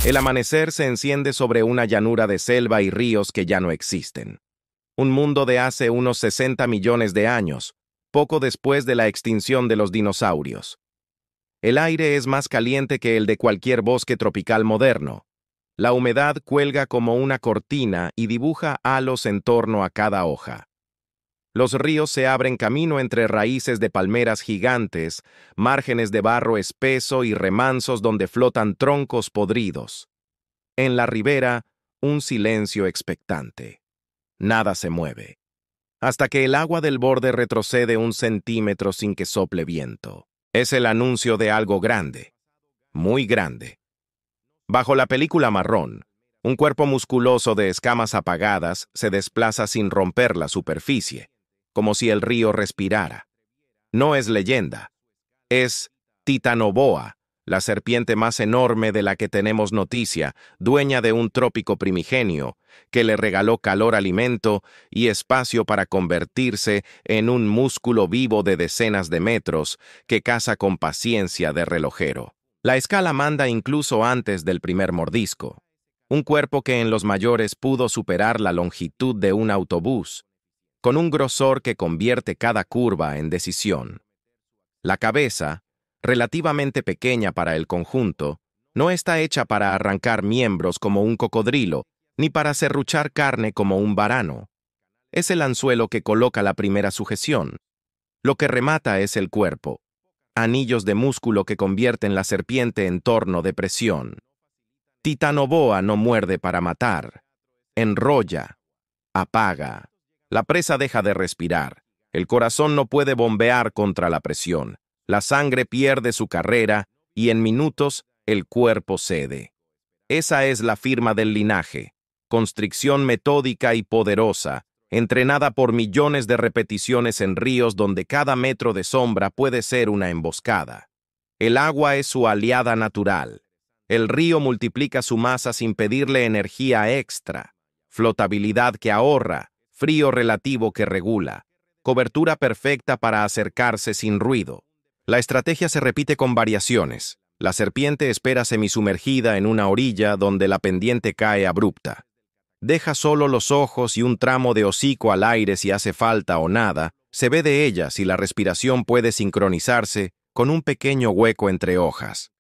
El amanecer se enciende sobre una llanura de selva y ríos que ya no existen. Un mundo de hace unos 60 millones de años, poco después de la extinción de los dinosaurios. El aire es más caliente que el de cualquier bosque tropical moderno. La humedad cuelga como una cortina y dibuja halos en torno a cada hoja. Los ríos se abren camino entre raíces de palmeras gigantes, márgenes de barro espeso y remansos donde flotan troncos podridos. En la ribera, un silencio expectante. Nada se mueve. Hasta que el agua del borde retrocede 1 centímetro sin que sople viento. Es el anuncio de algo grande. Muy grande. Bajo la película marrón, un cuerpo musculoso de escamas apagadas se desplaza sin romper la superficie, como si el río respirara. No es leyenda. Es Titanoboa, la serpiente más enorme de la que tenemos noticia, dueña de un trópico primigenio, que le regaló calor, alimento y espacio para convertirse en un músculo vivo de decenas de metros que caza con paciencia de relojero. La escala manda incluso antes del primer mordisco. Un cuerpo que en los mayores pudo superar la longitud de un autobús, con un grosor que convierte cada curva en decisión. La cabeza, relativamente pequeña para el conjunto, no está hecha para arrancar miembros como un cocodrilo, ni para serruchar carne como un varano. Es el anzuelo que coloca la primera sujeción. Lo que remata es el cuerpo, anillos de músculo que convierten la serpiente en torno de presión. Titanoboa no muerde para matar, enrolla, apaga. La presa deja de respirar, el corazón no puede bombear contra la presión, la sangre pierde su carrera y en minutos el cuerpo cede. Esa es la firma del linaje, constricción metódica y poderosa, entrenada por millones de repeticiones en ríos donde cada metro de sombra puede ser una emboscada. El agua es su aliada natural. El río multiplica su masa sin pedirle energía extra, flotabilidad que ahorra, frío relativo que regula, cobertura perfecta para acercarse sin ruido. La estrategia se repite con variaciones. La serpiente espera semisumergida en una orilla donde la pendiente cae abrupta. Deja solo los ojos y un tramo de hocico al aire si hace falta o nada, se ve de ella si la respiración puede sincronizarse con un pequeño hueco entre hojas.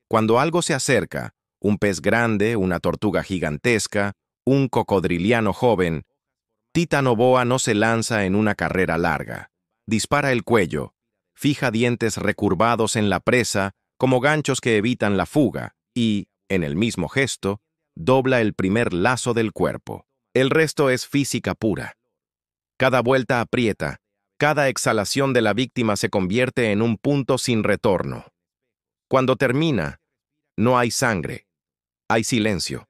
Cuando algo se acerca, un pez grande, una tortuga gigantesca, un cocodriliano joven, Titanoboa no se lanza en una carrera larga. Dispara el cuello, fija dientes recurvados en la presa como ganchos que evitan la fuga y, en el mismo gesto, dobla el primer lazo del cuerpo. El resto es física pura. Cada vuelta aprieta, cada exhalación de la víctima se convierte en un punto sin retorno. Cuando termina, no hay sangre, hay silencio.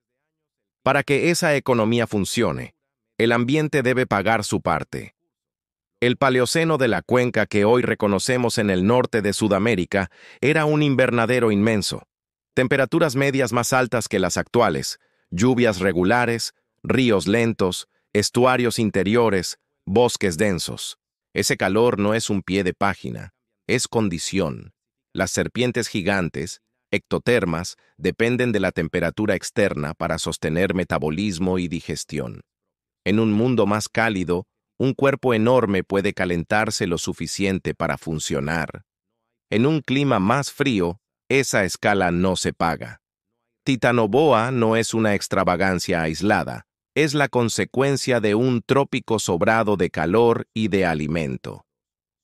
Para que esa economía funcione, el ambiente debe pagar su parte. El Paleoceno de la cuenca que hoy reconocemos en el norte de Sudamérica era un invernadero inmenso. Temperaturas medias más altas que las actuales, lluvias regulares, ríos lentos, estuarios interiores, bosques densos. Ese calor no es un pie de página, es condición. Las serpientes gigantes, ectotermas, dependen de la temperatura externa para sostener metabolismo y digestión. En un mundo más cálido, un cuerpo enorme puede calentarse lo suficiente para funcionar. En un clima más frío, esa escala no se paga. Titanoboa no es una extravagancia aislada, es la consecuencia de un trópico sobrado de calor y de alimento.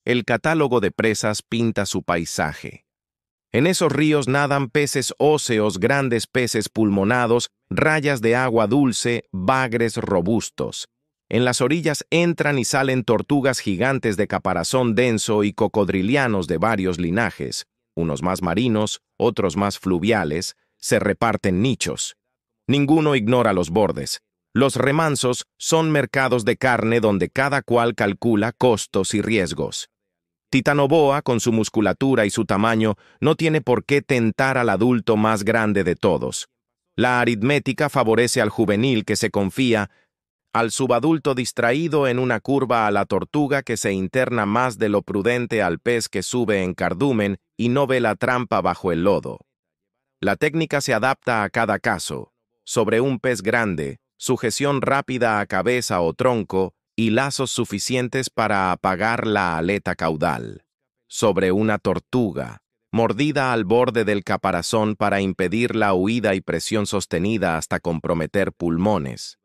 El catálogo de presas pinta su paisaje. En esos ríos nadan peces óseos, grandes peces pulmonados, rayas de agua dulce, bagres robustos. En las orillas entran y salen tortugas gigantes de caparazón denso y cocodrilianos de varios linajes, unos más marinos, otros más fluviales, se reparten nichos. Ninguno ignora los bordes. Los remansos son mercados de carne donde cada cual calcula costos y riesgos. Titanoboa, con su musculatura y su tamaño, no tiene por qué tentar al adulto más grande de todos. La aritmética favorece al juvenil que se confía, al subadulto distraído en una curva a la tortuga que se interna más de lo prudente al pez que sube en cardumen y no ve la trampa bajo el lodo. La técnica se adapta a cada caso. Sobre un pez grande, sujeción rápida a cabeza o tronco y lazos suficientes para apagar la aleta caudal. Sobre una tortuga, mordida al borde del caparazón para impedir la huida y presión sostenida hasta comprometer pulmones.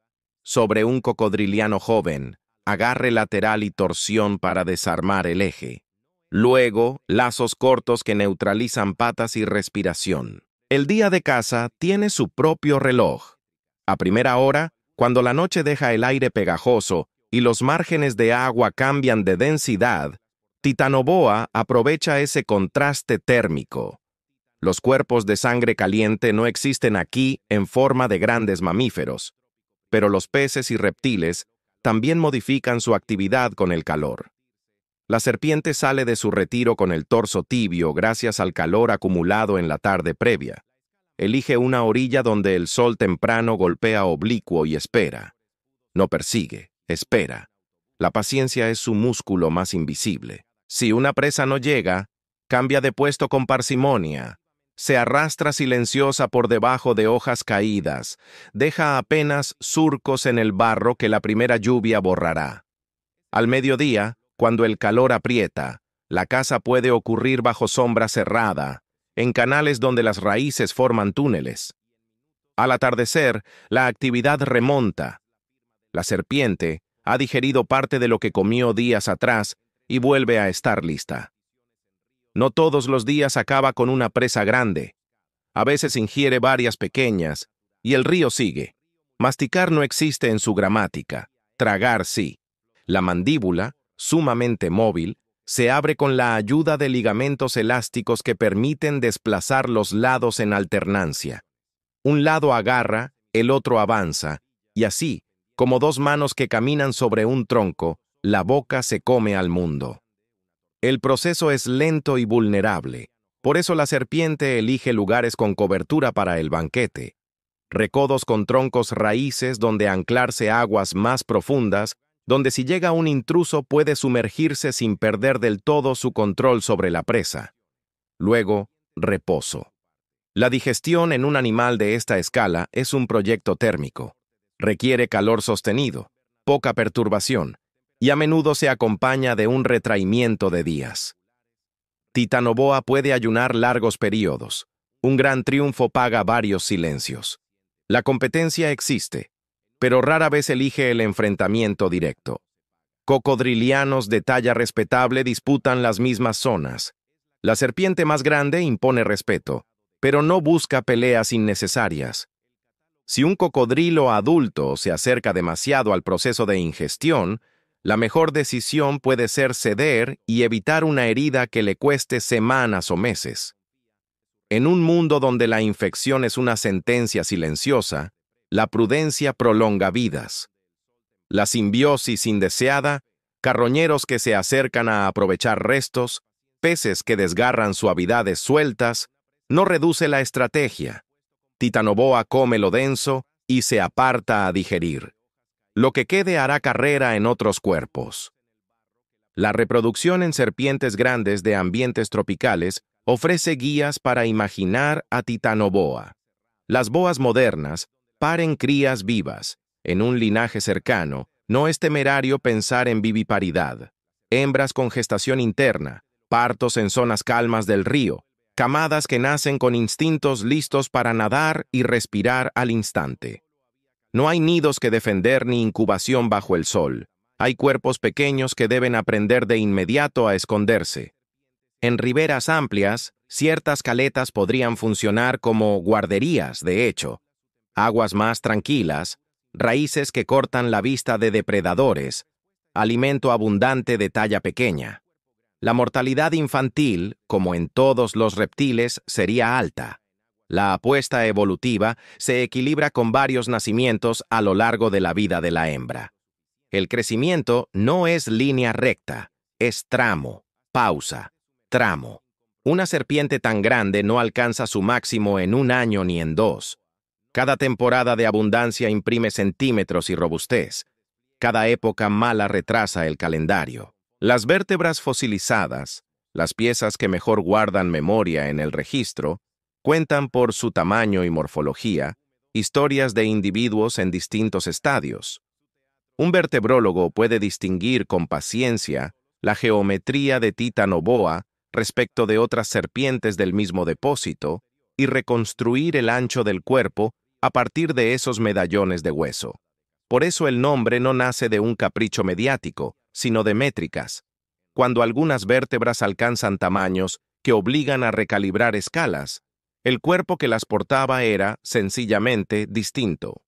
Sobre un cocodriliano joven, agarre lateral y torsión para desarmar el eje. Luego, lazos cortos que neutralizan patas y respiración. El día de caza tiene su propio reloj. A primera hora, cuando la noche deja el aire pegajoso y los márgenes de agua cambian de densidad, Titanoboa aprovecha ese contraste térmico. Los cuerpos de sangre caliente no existen aquí en forma de grandes mamíferos, pero los peces y reptiles también modifican su actividad con el calor. La serpiente sale de su retiro con el torso tibio gracias al calor acumulado en la tarde previa. Elige una orilla donde el sol temprano golpea oblicuo y espera. No persigue, espera. La paciencia es su músculo más invisible. Si una presa no llega, cambia de puesto con parsimonia. Se arrastra silenciosa por debajo de hojas caídas. Deja apenas surcos en el barro que la primera lluvia borrará. Al mediodía, cuando el calor aprieta, la caza puede ocurrir bajo sombra cerrada, en canales donde las raíces forman túneles. Al atardecer, la actividad remonta. La serpiente ha digerido parte de lo que comió días atrás y vuelve a estar lista. No todos los días acaba con una presa grande. A veces ingiere varias pequeñas, y el río sigue. Masticar no existe en su gramática, tragar sí. La mandíbula, sumamente móvil, se abre con la ayuda de ligamentos elásticos que permiten desplazar los lados en alternancia. Un lado agarra, el otro avanza, y así, como dos manos que caminan sobre un tronco, la boca se come al mundo. El proceso es lento y vulnerable, por eso la serpiente elige lugares con cobertura para el banquete, recodos con troncos raíces donde anclarse aguas más profundas, donde si llega un intruso puede sumergirse sin perder del todo su control sobre la presa. Luego, reposo. La digestión en un animal de esta escala es un proyecto térmico. Requiere calor sostenido, poca perturbación, y a menudo se acompaña de un retraimiento de días. Titanoboa puede ayunar largos periodos. Un gran triunfo paga varios silencios. La competencia existe, pero rara vez elige el enfrentamiento directo. Cocodrilianos de talla respetable disputan las mismas zonas. La serpiente más grande impone respeto, pero no busca peleas innecesarias. Si un cocodrilo adulto se acerca demasiado al proceso de ingestión, la mejor decisión puede ser ceder y evitar una herida que le cueste semanas o meses. En un mundo donde la infección es una sentencia silenciosa, la prudencia prolonga vidas. La simbiosis indeseada, carroñeros que se acercan a aprovechar restos, peces que desgarran suavidades sueltas, no reduce la estrategia. Titanoboa come lo denso y se aparta a digerir. Lo que quede hará carrera en otros cuerpos. La reproducción en serpientes grandes de ambientes tropicales ofrece guías para imaginar a Titanoboa. Las boas modernas paren crías vivas. En un linaje cercano, no es temerario pensar en viviparidad. Hembras con gestación interna, partos en zonas calmas del río, camadas que nacen con instintos listos para nadar y respirar al instante. No hay nidos que defender ni incubación bajo el sol. Hay cuerpos pequeños que deben aprender de inmediato a esconderse. En riberas amplias, ciertas caletas podrían funcionar como guarderías, de hecho. Aguas más tranquilas, raíces que cortan la vista de depredadores, alimento abundante de talla pequeña. La mortalidad infantil, como en todos los reptiles, sería alta. La apuesta evolutiva se equilibra con varios nacimientos a lo largo de la vida de la hembra. El crecimiento no es línea recta, es tramo, pausa, tramo. Una serpiente tan grande no alcanza su máximo en un año ni en dos. Cada temporada de abundancia imprime centímetros y robustez. Cada época mala retrasa el calendario. Las vértebras fosilizadas, las piezas que mejor guardan memoria en el registro, Cuentan por su tamaño y morfología historias de individuos en distintos estadios. Un vertebrólogo puede distinguir con paciencia la geometría de Titanoboa respecto de otras serpientes del mismo depósito y reconstruir el ancho del cuerpo a partir de esos medallones de hueso. Por eso el nombre no nace de un capricho mediático, sino de métricas, cuando algunas vértebras alcanzan tamaños que obligan a recalibrar escalas. El cuerpo que las portaba era, sencillamente, distinto.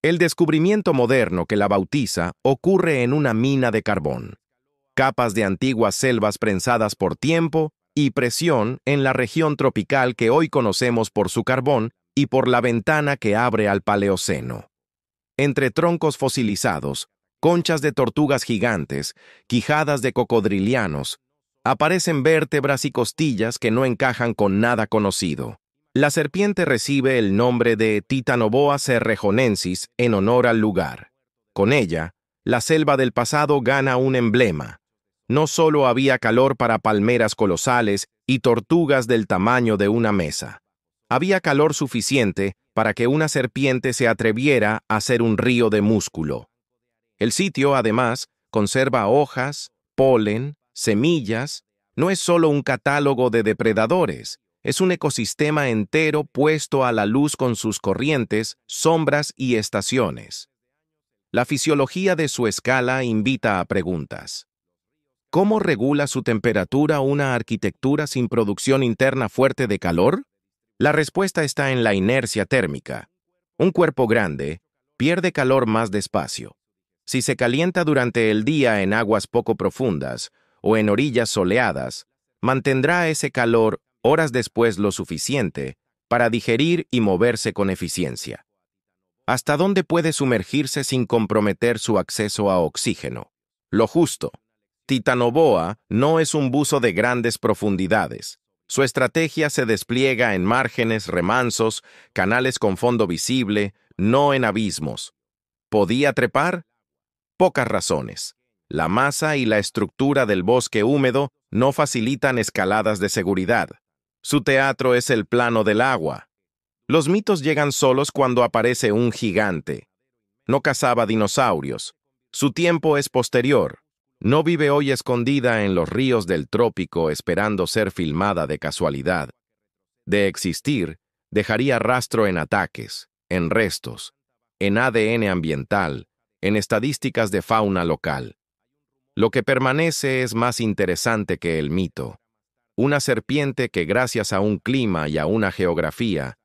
El descubrimiento moderno que la bautiza ocurre en una mina de carbón. Capas de antiguas selvas prensadas por tiempo y presión en la región tropical que hoy conocemos por su carbón y por la ventana que abre al Paleoceno. Entre troncos fosilizados, conchas de tortugas gigantes, quijadas de cocodrilianos, aparecen vértebras y costillas que no encajan con nada conocido. La serpiente recibe el nombre de Titanoboa cerrejonensis en honor al lugar. Con ella, la selva del pasado gana un emblema. No solo había calor para palmeras colosales y tortugas del tamaño de una mesa. Había calor suficiente para que una serpiente se atreviera a ser un río de músculo. El sitio, además, conserva hojas, polen, semillas. No es solo un catálogo de depredadores, es un ecosistema entero puesto a la luz con sus corrientes, sombras y estaciones. La fisiología de su escala invita a preguntas. ¿Cómo regula su temperatura una arquitectura sin producción interna fuerte de calor? La respuesta está en la inercia térmica. Un cuerpo grande pierde calor más despacio. Si se calienta durante el día en aguas poco profundas o en orillas soleadas, mantendrá ese calor horas después lo suficiente para digerir y moverse con eficiencia. ¿Hasta dónde puede sumergirse sin comprometer su acceso a oxígeno? Lo justo. Titanoboa no es un buzo de grandes profundidades. Su estrategia se despliega en márgenes remansos, canales con fondo visible, no en abismos. ¿Podía trepar? Pocas razones. La masa y la estructura del bosque húmedo no facilitan escaladas de seguridad. Su teatro es el plano del agua. Los mitos llegan solos cuando aparece un gigante. No cazaba dinosaurios. Su tiempo es posterior. No vive hoy escondida en los ríos del trópico esperando ser filmada de casualidad. De existir, dejaría rastro en ataques, en restos, en ADN ambiental, en estadísticas de fauna local. Lo que permanece es más interesante que el mito. Una serpiente que gracias a un clima y a una geografía,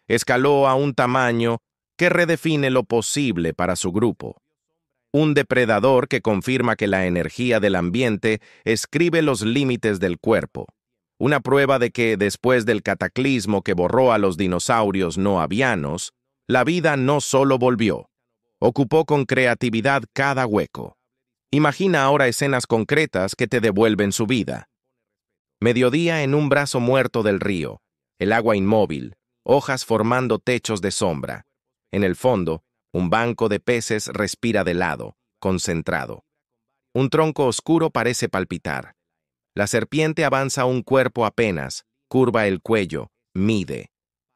escaló a un tamaño que redefine lo posible para su grupo. Un depredador que confirma que la energía del ambiente escribe los límites del cuerpo. Una prueba de que, después del cataclismo que borró a los dinosaurios no avianos, la vida no solo volvió, ocupó con creatividad cada hueco. Imagina ahora escenas concretas que te devuelven su vida. Mediodía en un brazo muerto del río, el agua inmóvil, hojas formando techos de sombra. En el fondo, un banco de peces respira de lado, concentrado. Un tronco oscuro parece palpitar. La serpiente avanza un cuerpo apenas, curva el cuello, mide,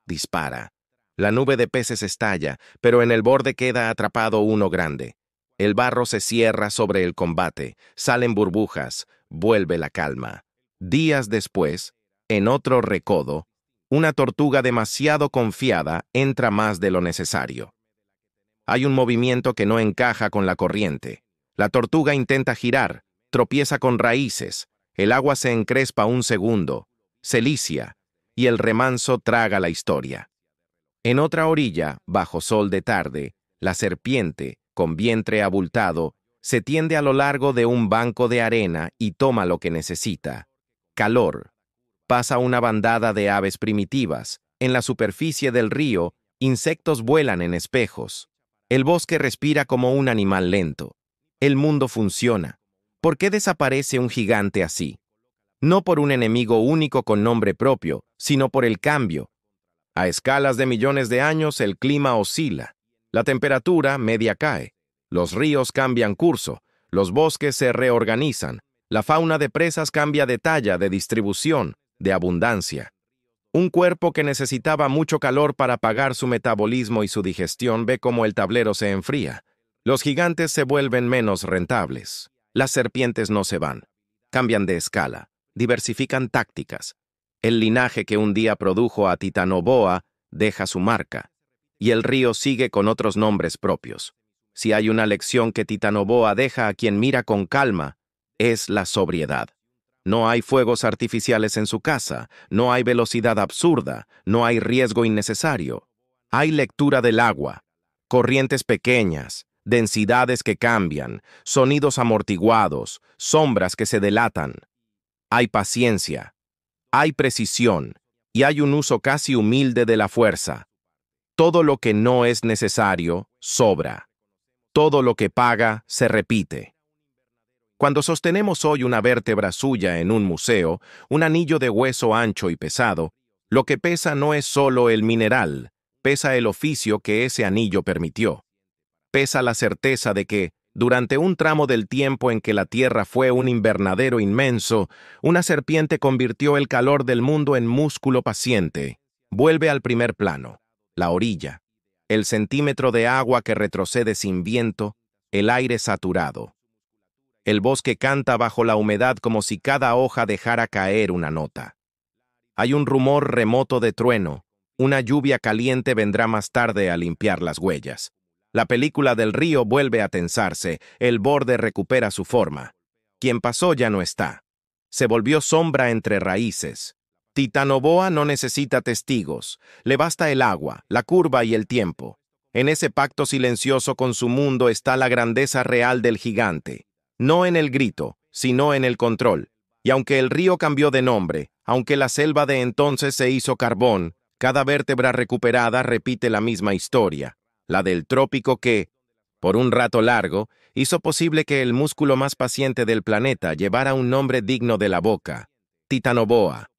dispara. La nube de peces estalla, pero en el borde queda atrapado uno grande. El barro se cierra sobre el combate, salen burbujas, vuelve la calma. Días después, en otro recodo, una tortuga demasiado confiada entra más de lo necesario. Hay un movimiento que no encaja con la corriente. La tortuga intenta girar, tropieza con raíces, el agua se encrespa un segundo, se licia, y el remanso traga la historia. En otra orilla, bajo sol de tarde, la serpiente, con vientre abultado, se tiende a lo largo de un banco de arena y toma lo que necesita. Calor. Pasa una bandada de aves primitivas. En la superficie del río, insectos vuelan en espejos. El bosque respira como un animal lento. El mundo funciona. ¿Por qué desaparece un gigante así? No por un enemigo único con nombre propio, sino por el cambio. A escalas de millones de años el clima oscila. La temperatura media cae. Los ríos cambian curso. Los bosques se reorganizan. La fauna de presas cambia de talla, de distribución, de abundancia. Un cuerpo que necesitaba mucho calor para pagar su metabolismo y su digestión ve cómo el tablero se enfría. Los gigantes se vuelven menos rentables. Las serpientes no se van. Cambian de escala. Diversifican tácticas. El linaje que un día produjo a Titanoboa deja su marca. Y el río sigue con otros nombres propios. Si hay una lección que Titanoboa deja a quien mira con calma, es la sobriedad. No hay fuegos artificiales en su casa, no hay velocidad absurda, no hay riesgo innecesario. Hay lectura del agua, corrientes pequeñas, densidades que cambian, sonidos amortiguados, sombras que se delatan. Hay paciencia, hay precisión y hay un uso casi humilde de la fuerza. Todo lo que no es necesario, sobra. Todo lo que paga, se repite. Cuando sostenemos hoy una vértebra suya en un museo, un anillo de hueso ancho y pesado, lo que pesa no es solo el mineral, pesa el oficio que ese anillo permitió. Pesa la certeza de que, durante un tramo del tiempo en que la Tierra fue un invernadero inmenso, una serpiente convirtió el calor del mundo en músculo paciente. Vuelve al primer plano, la orilla, el centímetro de agua que retrocede sin viento, el aire saturado. El bosque canta bajo la humedad como si cada hoja dejara caer una nota. Hay un rumor remoto de trueno. Una lluvia caliente vendrá más tarde a limpiar las huellas. La película del río vuelve a tensarse, el borde recupera su forma. Quien pasó ya no está. Se volvió sombra entre raíces. Titanoboa no necesita testigos. Le basta el agua, la curva y el tiempo. En ese pacto silencioso con su mundo está la grandeza real del gigante. No en el grito, sino en el control. Y aunque el río cambió de nombre, aunque la selva de entonces se hizo carbón, cada vértebra recuperada repite la misma historia, la del trópico que, por un rato largo, hizo posible que el músculo más paciente del planeta llevara un nombre digno de la boca: Titanoboa.